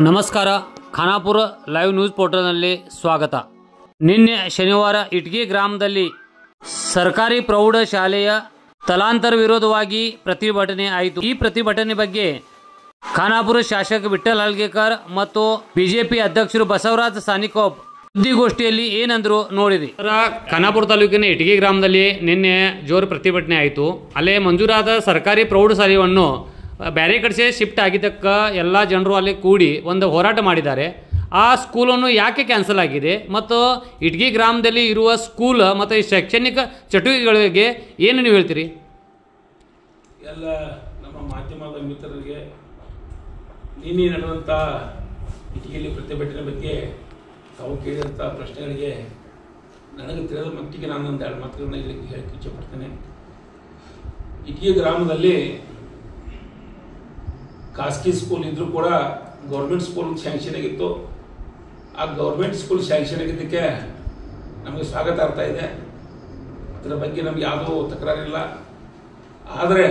ನಮಸ್ಕಾರ. Khanapur live news ಪೋರ್ಟಲ್ನಲ್ಲಿ ಸ್ವಾಗತ. ನಿನ್ನೆ ಶನಿವಾರ ಇಟ್ಗಿ ಗ್ರಾಮದಲ್ಲಿ ಸರ್ಕಾರಿ ಪ್ರೌಢಶಾಲೆಯ ಸ್ಥಳಾಂತರ ವಿರೋಧವಾಗಿ ಪ್ರತಿಭಟನೆ ಆಯಿತು. ಈ ಪ್ರತಿಭಟನೆ ಬಗ್ಗೆ ಖಾನಾಪುರ ಶಾಸಕ ವಿಠ್ಠಲ್ ಹಲ್ಗೇಕರ್ ಮತ್ತು ಬಿಜೆಪಿ ಅಧ್ಯಕ್ಷರು ಬಸವರಾಜ ಸಾನಿಕೋಪ್ ಸುದ್ದಿಗೋಷ್ಠಿಯಲ್ಲಿ ಏನಂದ್ರು ನೋಡಿರಿ. ಖಾನಾಪುರ ತಾಲೂಕಿನ ಇಟ್ಗಿ ಗ್ರಾಮದಲ್ಲಿ ನಿನ್ನೆ ಜೋರು ಪ್ರತಿಭಟನೆ ಆಯಿತು. ಅಲ್ಲೇ ಮಂಜೂರಾದ ಸರ್ಕಾರಿ ಪ್ರೌಢಶಾಲೆಯನ್ನು ಬೇರೆ ಕಡೆ ಶಿಫ್ಟ್ ಆಗಿದ್ದಕ್ಕೆ ಎಲ್ಲ ಜನರು ಅಲ್ಲಿ ಕೂಡಿ ಒಂದು ಹೋರಾಟ ಮಾಡಿದ್ದಾರೆ. ಆ ಸ್ಕೂಲನ್ನು ಯಾಕೆ ಕ್ಯಾನ್ಸಲ್ ಆಗಿದೆ ಮತ್ತು ಇಟ್ಗಿ ಗ್ರಾಮದಲ್ಲಿ ಇರುವ ಸ್ಕೂಲ್ ಮತ್ತು ಶೈಕ್ಷಣಿಕ ಚಟುವಟಿಕೆಗಳಿಗೆ ಏನು ನೀವು ಹೇಳ್ತೀರಿ? ಎಲ್ಲ ನಮ್ಮ ಮಾಧ್ಯಮದ ಮಿತ್ರರಿಗೆ ನಿನ್ನೆ ನಡೆದಂಥ ಇಟ್ಗಿಯಲ್ಲಿ ಪ್ರತಿಭಟನೆ ಬಗ್ಗೆ ತಾವು ಕೇಳಿದಂಥ ಪ್ರಶ್ನೆಗಳಿಗೆ ನನಗೆ ತಿಳಿದ ಮಟ್ಟಿಗೆ ನಾನು ಒಂದು ಎರಡು ಮಾತುಗಳನ್ನ ಇಲ್ಲಿ ಹೇಳಕ್ಕೆ ಇಚ್ಛೆಪಡ್ತೇನೆ. ಇಟ್ಗಿ ಗ್ರಾಮದಲ್ಲಿ ಖಾಸಗಿ ಸ್ಕೂಲ್ ಇದ್ದರೂ ಕೂಡ ಗೌರ್ಮೆಂಟ್ ಸ್ಕೂಲ್ ಸ್ಯಾಂಕ್ಷನ್ ಆಗಿತ್ತು. ಆ ಗೌರ್ಮೆಂಟ್ ಸ್ಕೂಲ್ ಸ್ಯಾಂಕ್ಷನ್ ಆಗಿದ್ದಕ್ಕೆ ನಮಗೆ ಸ್ವಾಗತ ಆಗ್ತಾ ಇದೆ. ಅದರ ಬಗ್ಗೆ ನಮಗೆ ಯಾವುದೂ ತಕರಾರಿಲ್ಲ. ಆದರೆ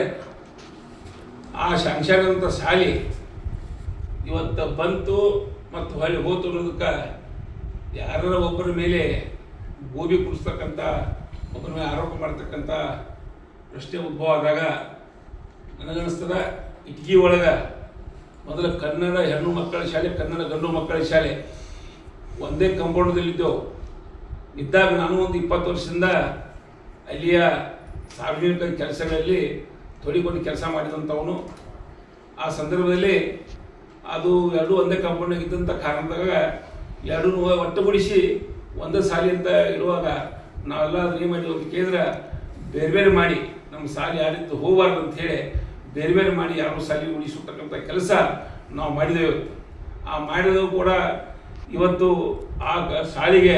ಆ ಸ್ಯಾಂಕ್ಷನ್ ಅಂತ ಶಾಲೆ ಇವತ್ತು ಬಂತು ಮತ್ತು ಹೊಳ್ಳಿ ಹೋತು ಅನ್ನೋದಕ್ಕೆ ಯಾರ ಒಬ್ಬರ ಮೇಲೆ ಗೋಬಿ ಕುಡಿಸ್ತಕ್ಕಂಥ, ಒಬ್ಬರ ಮೇಲೆ ಆರೋಪ ಮಾಡ್ತಕ್ಕಂಥ ಪ್ರಶ್ನೆ ಉದ್ಭವ ಆದಾಗ ನನಗನ್ನಿಸ್ತದ ಇಟ್ಗಿ ಒಳಗೆ ಮೊದಲು ಕನ್ನಡ ಹೆಣ್ಣು ಮಕ್ಕಳ ಶಾಲೆ, ಕನ್ನಡ ಗಂಡು ಮಕ್ಕಳ ಶಾಲೆ ಒಂದೇ ಕಂಪೌಂಡದಲ್ಲಿದ್ದೆವು. ಇದ್ದಾಗ ನಾನು ಒಂದು 20 ವರ್ಷದಿಂದ ಅಲ್ಲಿಯ ಸಾರ್ವಜನಿಕ ಕೆಲಸಗಳಲ್ಲಿ ತೊಡಿಕೊಂಡು ಕೆಲಸ ಮಾಡಿದಂಥವನು. ಆ ಸಂದರ್ಭದಲ್ಲಿ ಅದು ಎರಡೂ ಒಂದೇ ಕಾಂಪೌಂಡ್ನಾಗ ಇದ್ದಂಥ ಕಾರಣದಾಗ ಎರಡೂ ಒಟ್ಟುಗೂಡಿಸಿ ಒಂದೇ ಶಾಲೆ ಅಂತ ಇರುವಾಗ ನಾವೆಲ್ಲ ಅದನ್ನ ಏನು ಮಾಡಿದ್ವಿ ಅಂತ ಕೇಳಿದ್ರೆ ಬೇರೆ ಬೇರೆ ಮಾಡಿ ನಮ್ಮ ಶಾಲೆ ಯಾರಿತ್ತು ಹೋಗಬಾರ್ದು ಅಂತ ಹೇಳಿ ಬೇರೆ ಬೇರೆ ಮಾಡಿ ಯಾರು ಶಾಲೆ ಉಳಿಸತಕ್ಕಂಥ ಕೆಲಸ ನಾವು ಮಾಡಿದೆವು. ಆ ಮಾಡಿದವು ಕೂಡ ಇವತ್ತು ಆ ಶಾಲೆಗೆ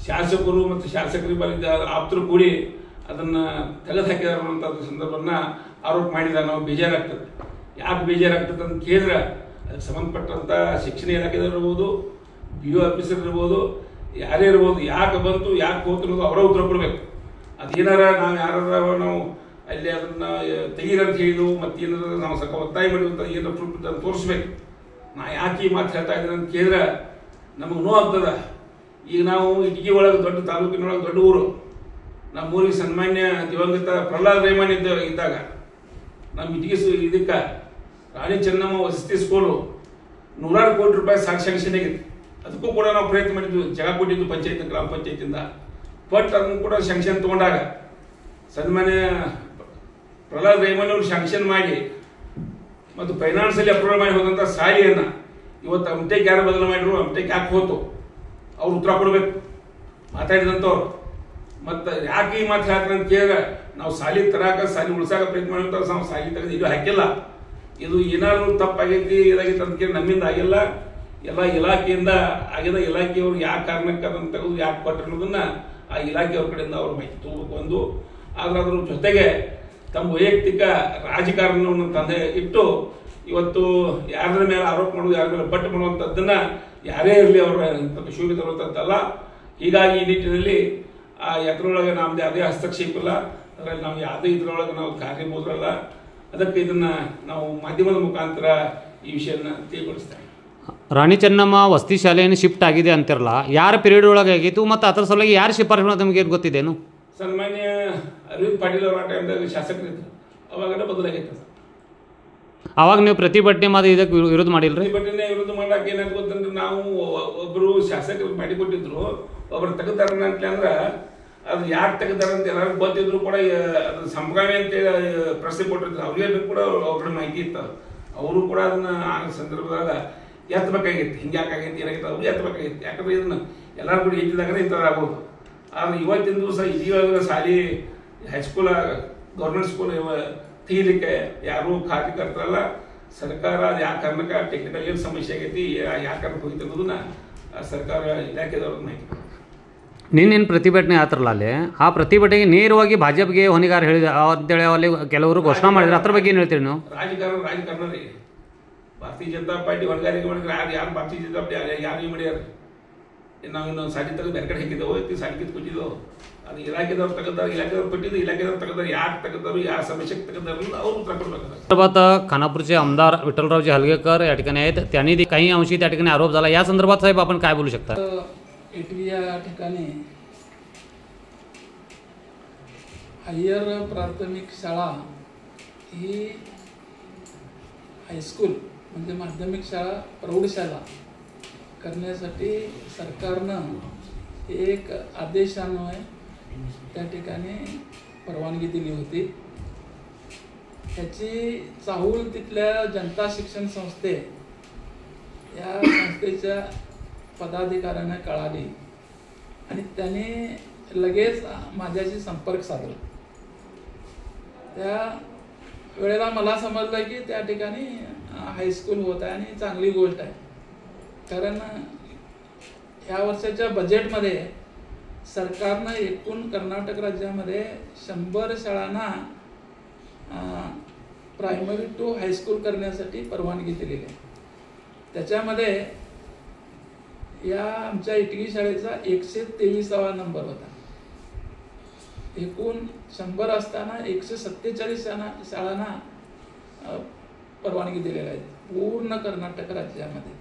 ಶಾಸಕರು ಮತ್ತು ಶಾಸಕರ ಬಲಿದ್ದ ಆಪ್ತರು ಕೂಡಿ ಅದನ್ನು ತೆಗೆದು ಹಾಕಿದಾರೆ ಅನ್ನೋಂಥ ಸಂದರ್ಭವನ್ನು ಆರೋಪ ಮಾಡಿದಾಗ ನಾವು ಬೇಜಾರಾಗ್ತದೆ. ಯಾಕೆ ಬೇಜಾರಾಗ್ತದೆ ಅಂತ ಕೇಳಿದ್ರೆ ಅದಕ್ಕೆ ಸಂಬಂಧಪಟ್ಟಂಥ ಶಿಕ್ಷಣ ಇಲಾಖೆದಲ್ಲಿರ್ಬೋದು, ಬಿ ಒ ಆಫೀಸರ್ ಇರ್ಬೋದು, ಯಾರೇ ಇರ್ಬೋದು, ಯಾಕೆ ಬಂತು ಯಾಕೆ ಹೋತು ಅನ್ನೋದು ಅವರ ಉತ್ತರ ಕೊಡಬೇಕು. ಅದೇನಾರ ನಾವು ಯಾರು ನಾವು ಅಲ್ಲಿ ಅದನ್ನು ತೆಗೀರಂತ ಹೇಳಿದೆವು ಮತ್ತು ಏನಾದ್ರು ನಾವು ಸ್ವಲ್ಪ ಒತ್ತಾಯ ಮಾಡಿವಂಥ ಏನೋ ಪ್ರೂಫ್ ಅಂತ ತೋರಿಸ್ಬೇಕು. ನಾ ಯಾಕೆ ಈ ಮಾತು ಹೇಳ್ತಾ ಇದ್ದೀನಿ ಅಂತ ಕೇಳಿದ್ರೆ ನಮಗೆ ನೋವು ಆಗ್ತದೆ. ಈಗ ನಾವು ಇಟ್ಗಿ ಒಳಗೆ ದೊಡ್ಡ ತಾಲೂಕಿನೊಳಗೆ ದೊಡ್ಡ ಊರು. ನಮ್ಮ ಊರಿಗೆ ಸನ್ಮಾನ್ಯ ದಿವಂಗತ ಪ್ರಹ್ಲಾದ್ ರೇಮಾನ್ ಇದ್ದಾಗ ನಮ್ಮ ಇಟ್ಗಿ ಇದಕ್ಕೆ ರಾಣಿ ಚೆನ್ನಮ್ಮ ವಸತಿ ಸ್ಕೂಲು 100 ಕೋಟಿ ರೂಪಾಯಿ ಸ್ಯಾಂಕ್ಷನ್ ಆಗಿತ್ತು. ಅದಕ್ಕೂ ಕೂಡ ನಾವು ಪ್ರಯತ್ನ ಮಾಡಿದ್ವಿ. ಜಾಗ ಕೊಟ್ಟಿದ್ದು ಪಂಚಾಯತ್, ಗ್ರಾಮ ಪಂಚಾಯತಿಂದ. ಬಟ್ ಅದನ್ನು ಕೂಡ ಸ್ಯಾಂಕ್ಷನ್ ತೊಗೊಂಡಾಗ ಸನ್ಮಾನ್ಯ ಪ್ರಹ್ಲಾದ್ ರೇಮಾನ್ ಅವರು ಸ್ಯಾಂಕ್ಷನ್ ಮಾಡಿ ಮತ್ತು ಫೈನಾನ್ಸಲ್ಲಿ ಅಪ್ರೂವಲ್ ಮಾಡಿ ಹೋದಂಥ ಶಾಲೆಯನ್ನು ಇವತ್ತು ಅಮ್ಟೆಕ್ ಯಾರು ಬದಲು ಮಾಡಿದ್ರು, ಅಮ್ಟೆಕ್ ಯಾಕೆ ಹೋತು ಅವ್ರು ಉತ್ತರ ಕೊಡಬೇಕು ಮಾತಾಡಿದಂಥವ್ರು. ಮತ್ತು ಯಾಕೆ ಈ ಮಾತು ಹೇಳ್ತಾರೆ ಅಂತ ಕೇಳಿದ್ರೆ ನಾವು ಶಾಲೆ ತರಾಕ ಶಾಲೆ ಉಳಿಸಾಕ ಪ್ರಯತ್ನ ಮಾಡಿರ್ತಾರೆ, ನಾವು ಶಾಲೆ ತೆಗೆದು ಇದು ಹಾಕಿಲ್ಲ. ಇದು ಏನಾದ್ರು ತಪ್ಪಾಗೈತಿ ಇದಾಗೈತೆ ಅಂತ ಕೇಳಿ ನಮ್ಮಿಂದ ಆಗಿಲ್ಲ, ಎಲ್ಲ ಇಲಾಖೆಯಿಂದ ಆಗಿದ. ಇಲಾಖೆಯವರು ಯಾವ ಕಾರಣಕ್ಕೆ ಅದನ್ನು ತೆಗೆದು ಯಾಕೆ ಕೊಟ್ಟರು ಅನ್ನೋದನ್ನು ಆ ಇಲಾಖೆಯವ್ರ ಕಡೆಯಿಂದ ಅವ್ರು ಮಾಹಿತಿ ತಗೋಬೇಕು ಒಂದು. ಆದರೆ ಅದ್ರ ಜೊತೆಗೆ ತಮ್ಮ ವೈಯಕ್ತಿಕ ರಾಜಕಾರಣವನ್ನು ತಂದೆ ಇಟ್ಟು ಇವತ್ತು ಯಾರ ಮೇಲೆ ಆರೋಪ ಮಾಡೋದು, ಯಾರ ಮೇಲೆ ಬಟ್ ಮಾಡುವಂಥದ್ದನ್ನು ಯಾರೇ ಇರಲಿ ಅವರ ಇಂಥದ್ದು ಶೋಭೆ ತರುವಂಥದ್ದಲ್ಲ. ಹೀಗಾಗಿ ಈ ನಿಟ್ಟಿನಲ್ಲಿ ಆ ಎತ್ತರೊಳಗೆ ನಮ್ಮದು ಯಾವುದೇ ಹಸ್ತಕ್ಷೇಪ ಇಲ್ಲ, ಅದರಲ್ಲಿ ನಾವು ಯಾವುದೇ ಇದರೊಳಗೆ ನಾವು ಕಾರ್ಯಬೋದ್ರಲ್ಲ. ಅದಕ್ಕೆ ಇದನ್ನು ನಾವು ಮಾಧ್ಯಮದ ಮುಖಾಂತರ ಈ ವಿಷಯನ ತಿಳಿಗೊಳಿಸ್ತೇವೆ. ರಾಣಿ ಚೆನ್ನಮ್ಮ ವಸತಿ ಶಾಲೆಯನ್ನು ಶಿಫ್ಟ್ ಆಗಿದೆ ಅಂತಿರಲ್ಲ, ಯಾರ ಪೀರಿಯಡ್ ಒಳಗೆ ಆಗಿತ್ತು ಮತ್ತು ಅದರ ಸಲುವಾಗಿ ಯಾರು ಶಿಫಾರಸು ಮಾಡೋದು ನಮಗೆ ಗೊತ್ತಿದ್ದೇನು? ಸನ್ಮಾನ್ಯ ಅರವಿಂದ್ ಪಾಟೀಲ್ ಅವರ ಟೈಮ್ದಾಗ ಶಾಸಕರಿದ್ದರು, ಅವಾಗಲೇ ಬದಲಾಗೈತೆ ಸರ್. ಅವಾಗ ನೀವು ಪ್ರತಿಭಟನೆ ಮಾಡಿ ಇದಕ್ಕೆ ವಿರೋಧ ಮಾಡಿಲ್ರಿ? ಪ್ರತಿಭಟನೆ ವಿರೋಧ ಮಾಡಕ್ಕೆ ಏನಾದ್ರು ಗೊತ್ತಂದ್ರೆ ನಾವು ಒಬ್ಬರು ಶಾಸಕರು ಮಾಡಿಕೊಟ್ಟಿದ್ರು, ಒಬ್ಬರು ತೆಗೆದಾರ ಅಂತಂದ್ರೆ ಅದು ಯಾಕೆ ತೆಗೆದಾರ ಅಂತ ಎಲ್ಲರಿಗೂ ಗೊತ್ತಿದ್ರು ಕೂಡ ಅದು ಸಂಭಾವನೆ ಅಂತೇಳಿ ಪ್ರಶ್ನೆ ಕೊಟ್ಟಿರ್ತಾರೆ. ಅವ್ರಿಗೆ ಕೂಡ ಅವ್ರ ಮಾಹಿತಿ ಇರ್ತದೆ. ಅವರು ಕೂಡ ಅದನ್ನ ಆ ಸಂದರ್ಭದಾಗ ಎತ್ತಬೇಕಾಗಿತ್ತು. ಹಿಂಗೆ ಯಾಕಾಗೈತಿ ಏನಾಗೈತೆ ಅವ್ರು ಎತ್ತಬೇಕಾಗಿತ್ತು. ಯಾಕಂದ್ರೆ ಇದನ್ನು ಎಲ್ಲರೂ ಕೂಡ ಎತ್ತಿದಾಗ ಇಂಥದ್ದಾಗೋದು. ಆದರೆ ಇವತ್ತಿನ ದಿವಸ ಇದೀಗ ಶಾಲೆ ಹೈಸ್ಕೂಲ್ ಗೌರ್ಮೆಂಟ್ ಸ್ಕೂಲ್ ತೆಗಿಲಿಕ್ಕೆ ಯಾರೂ ಕಾರ್ಯಕರ್ತರಲ್ಲ. ಸರ್ಕಾರ ಅದು ಯಾವ ಕಾರಣಕ್ಕೆ ಟೆಕ್ನಿಕಲ್ ಏನು ಸಮಸ್ಯೆ ಆಗೈತಿ, ಯಾವ ಕಾರಣಕ್ಕೆ ಹೋಗಿತ್ತು ಅನ್ನೋದನ್ನ ಸರ್ಕಾರ ಇಲಾಖೆದವ್ರಿಗೆ ಮಾಹಿತಿ. ನಿನ್ನೇನು ಪ್ರತಿಭಟನೆ ಆತ್ರಲ್ಲ ಅಲ್ಲಿ, ಆ ಪ್ರತಿಭಟನೆಗೆ ನೇರವಾಗಿ ಭಾಜಪ್ಗೆ ಹೊಣೆಗಾರ ಹೇಳಿದ ಅಂತೇಳಿ ಅಲ್ಲಿ ಕೆಲವರು ಘೋಷಣೆ ಮಾಡಿದ್ರೆ, ಅದ್ರ ಬಗ್ಗೆ ಏನು ಹೇಳ್ತೀರಿ ನೀವು? ರಾಜಕಾರಣ ರೀ. ಭಾರತೀಯ ಜನತಾ ಪಾರ್ಟಿ ಹೊಣೆಗಾರಿಕೆ ಮಾಡಿದ್ರೆ ಯಾರು ಭಾರತೀಯ ಜನತಾ ಪಾರ್ಟಿ ಯಾರು ಮಾಡ್ಯಾರ? ನಾವಿನ್ನು ಸಾಲಿ ತೆಗೆದು ಬೇರೆ ಕಡೆ ಹಾಕಿದ್ದೆವು ಐತಿ ಸಾಲಿಗೆ ಕೊಟ್ಟಿದ್ದೆವು ಅದು ಇಲಾಖೆದವ್ರು ತೆಗೆದಾರ ಇಲಾಖೆದವ್ರು ಕೊಟ್ಟಿದ್ದು ಇಲಾಖೆದವ್ರು ತೆಗೆದಾರ ಯಾಕೆ ತೆಗೆದಾರು ಯಾವ ಸಮಸ್ಯೆಗೆ ತೆಗೆದಾರು ಅವ್ರು उतर ಕೊಡಬೇಕು. संदर्भात खानापूरचे आमदार विठ्ठलरावजी हलगेकर या ठिकाणी आहेत. त्यांनी काही अंशी त्या ठिकाणी आरोप झाला. या संदर्भात साहेब आपण काय बोलू शकता? इटवी या ठिकाणी हायर प्राथमिक शाळा ही हायस्कूल म्हणजे माध्यमिक शाळा प्रौढशाळा करण्यासाठी सरकारनं एक आदेशान्वये त्या ठिकाणी परवानगी दिली होती. त्याची चाहूल तिथल्या जनता शिक्षण संस्थे या संस्थेच्या पदाधिकाऱ्यांना कळाली आणि त्याने लगेच माझ्याशी संपर्क साधला. त्या वेळेला मला समजलं की त्या ठिकाणी हायस्कूल होत आहे आणि चांगली गोष्ट आहे. कारण ह्या वर्षाच्या बजेटमध्ये सरकारनं एकूण कर्नाटक राज्यामध्ये 100 शाळांना प्रायमरी टू हायस्कूल करण्यासाठी परवानगी दिलेली आहे. त्याच्यामध्ये या आमच्या इटगी शाळेचा 123वा नंबर होता. एकूण 100 असताना 147 शाळांना परवानगी दिलेल्या आहेत पूर्ण कर्नाटक राज्यामध्ये.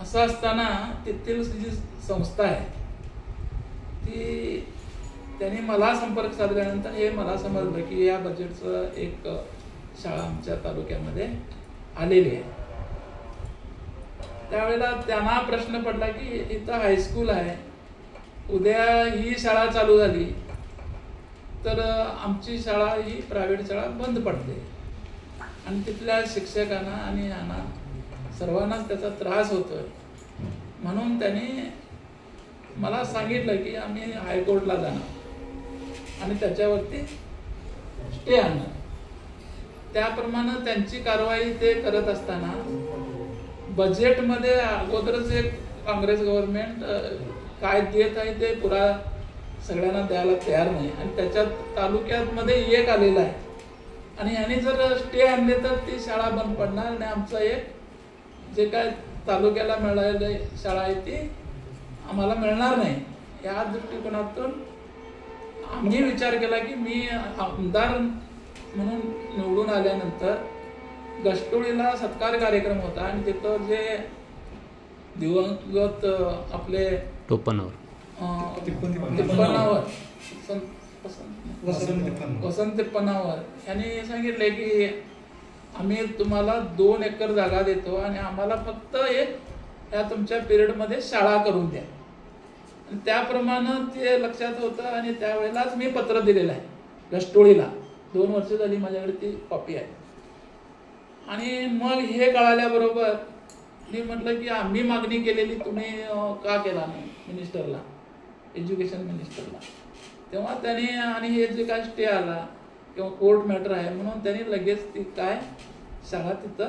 असं असताना तिथील जी संस्था आहे ती त्यांनी मला संपर्क साधल्यानंतर हे मला समजलं की या बजेटचं एक शाळा आमच्या तालुक्यामध्ये आलेली आहे. त्यावेळेला त्यांना प्रश्न पडला की इथं हायस्कूल आहे, उद्या ही शाळा चालू झाली तर आमची शाळा ही प्रायव्हेट शाळा बंद पडते आणि तिथल्या शिक्षकांना आणि यांना सर्वांनाच त्याचा त्रास होतोय. म्हणून त्यांनी मला सांगितलं की आम्ही हायकोर्टला जाणार आणि त्याच्यावरती स्टे आणणार. त्याप्रमाणे त्यांची कारवाई ते करत असताना बजेटमध्ये अगोदरच एक काँग्रेस गव्हर्नमेंट काय देत आहे ते पुरा सगळ्यांना द्यायला तयार नाही आणि त्याच्यात तालुक्यामध्ये एक आलेला आहे आणि ह्याने जर स्टे आणले तर ती शाळा बंद पडणार आणि आमचं एक जे काय तालुक्याला मिळालेली शाळा आहे ती आम्हाला मिळणार नाही. या दृष्टिकोनातून आम्ही विचार केला की मी आमदार म्हणून निवडून आल्यानंतर गष्टोळीला सत्कार कार्यक्रम होता आणि तिथं जे दिवंगत आपले तिप्पनावर वसंत तिप्पनावर यांनी सांगितले की आम्ही तुम्हाला 2 एकर जागा देतो आणि आम्हाला फक्त एक या तुमच्या पिरियडमध्ये शाळा करून द्या. आणि त्याप्रमाणे ते लक्षात होतं आणि त्यावेळेलाच मी पत्र दिलेलं आहे गष्टोळीला. 2 वर्ष झाली माझ्याकडे ती कॉपी आहे. आणि मग हे कळाल्याबरोबर मी म्हटलं की आम्ही मागणी केलेली तुम्ही का केला नाही मिनिस्टरला, एज्युकेशन मिनिस्टरला. तेव्हा त्यांनी आणि हे जे काय स्टे आला किंवा कोर्ट मॅटर आहे म्हणून त्यांनी लगेच ती काय शाळा तिथं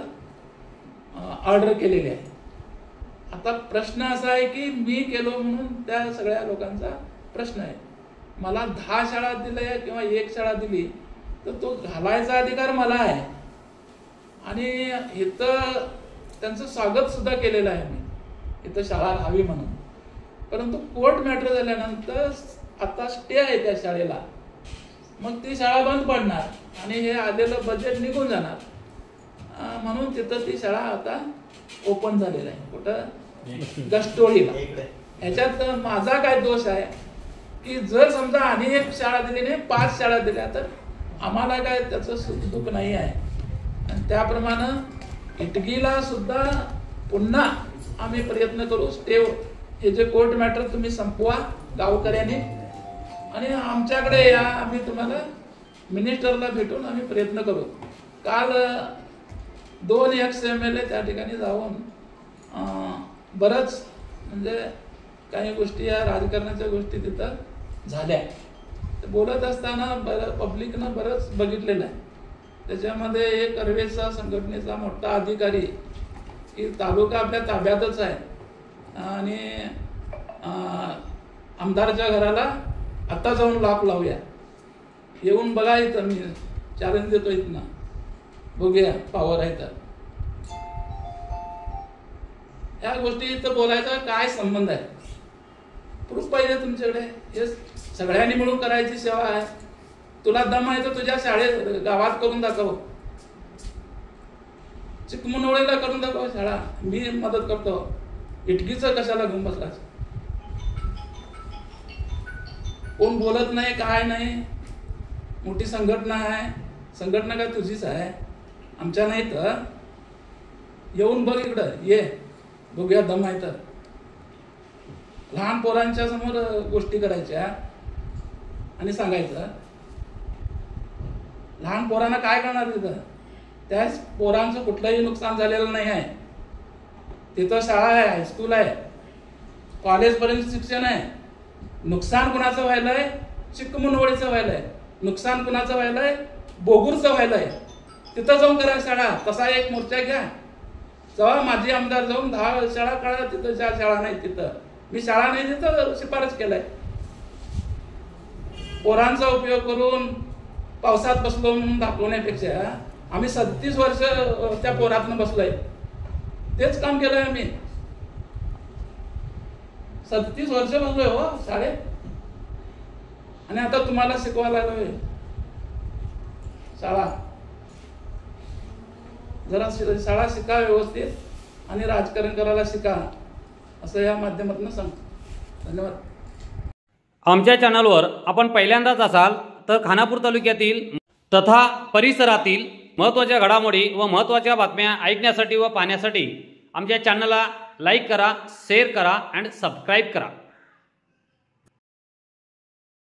ऑर्डर केलेली आहे. आता प्रश्न असा आहे की मी केलो म्हणून त्या सगळ्या लोकांचा प्रश्न आहे. मला 10 शाळा दिल्या किंवा 1 शाळा दिली तर तो घालायचा अधिकार मला आहे आणि इथं त्यांचं स्वागत सुद्धा केलेलं आहे मी इथं शाळा राहावी म्हणून. परंतु कोर्ट मॅटर झाल्यानंतर आता स्टे आहे त्या शाळेला, मग ती शाळा बंद पडणार आणि हे आलेलं बजेट निघून जाणार. म्हणून तिथं ती शाळा आता ओपन झालेलं आहे. कुठं? गष्टोळीला. ह्याच्यात माझा काय दोष आहे की जर समजा आणि एक शाळा दिली नाही 5 शाळा दिल्या तर आम्हाला काय त्याचं दुःख नाही आहे. आणि त्याप्रमाणे इटगीला सुद्धा पुन्हा आम्ही प्रयत्न करू. स्टे हे जे कोर्ट मॅटर तुम्ही संपवा गावकऱ्यांनी आणि आमच्याकडे या, आम्ही तुम्हाला मिनिस्टरला भेटून आम्ही प्रयत्न करू. काल 2 ex-MLA त्या ठिकाणी जाऊन बरंच म्हणजे काही गोष्टी या राजकारणाच्या गोष्टी तिथं झाल्या. बोलत असताना पब्लिकनं बरंच बघितलेलं आहे. त्याच्यामध्ये एक कर्वेचा संघटनेचा मोठा अधिकारी की तालुका आपल्या ताब्यातच आहे आणि आमदारच्या घराला आता जाऊन लॉक लावूया, येऊन बघा इथं, मी चॅलेंज देतो इथनं, बघूया पॉवर आहे तर. या गोष्टीचं बोलायचा काय संबंध आहे? प्रूफ पाहिजे तुमच्याकडे. हे सगळ्यांनी मिळून करायची सेवा आहे. तुला दम आहे तर तुझ्या शाळेत गावात करून दाखव, चिकमुनवळीला करून दाखव शाळा. मी मदत करतो. इटकीचं कशाला घेऊन बसलास? कोण बोलत नाही, काय नाही. मोठी संघटना आहे. संघटना काय तुझीच आहे, आमच्या नाही. तर येऊन बघ इकडं, ये बघूया दम आहे तर. लहान पोरांच्या समोर गोष्टी करायच्या आणि सांगायचं. लहान पोरांना काय करणार तिथं? त्या पोरांचं कुठलंही नुकसान झालेलं नाही आहे. तिथं शाळा आहे, हायस्कूल आहे, कॉलेजपर्यंत शिक्षण आहे. नुकसान कुणाचं व्हायलंय? चिकमुनवळीचं व्हायलंय. नुकसान कुणाचं व्हायलंय? बोगूरचं व्हायलंय. तिथं जाऊन करा शाळा. तसा एक मोर्चा घ्या. जेव्हा माझी आमदार जाऊन 10 शाळा काढा. तिथं ज्या शाळा नाही तिथं, मी शाळा नाही तिथं शिफारस केलाय. पोरांचा उपयोग करून पावसात बसलो म्हणून दाखवण्यापेक्षा आम्ही 37 वर्ष त्या पोरातनं बसलोय. तेच काम केलंय आम्ही. 37 वर्ष बसलोय हो शाळेत. आणि आता तुम्हाला शिकवायला लागलोय शाळा. जरा शाळा शिका व्यवस्थित आणि राजकारण करायला शिका, असं या माध्यमातून सांगतो. धन्यवाद. आमच्या चॅनलवर आपण पहिल्यांदाच असाल तर खानापूर तालुक्यातील तथा परिसरातील महत्त्वाच्या घडामोडी व महत्त्वाच्या बातम्या ऐकण्यासाठी व पाहण्यासाठी आमच्या चॅनलला लाईक करा, शेअर करा आणि सबस्क्राईब करा.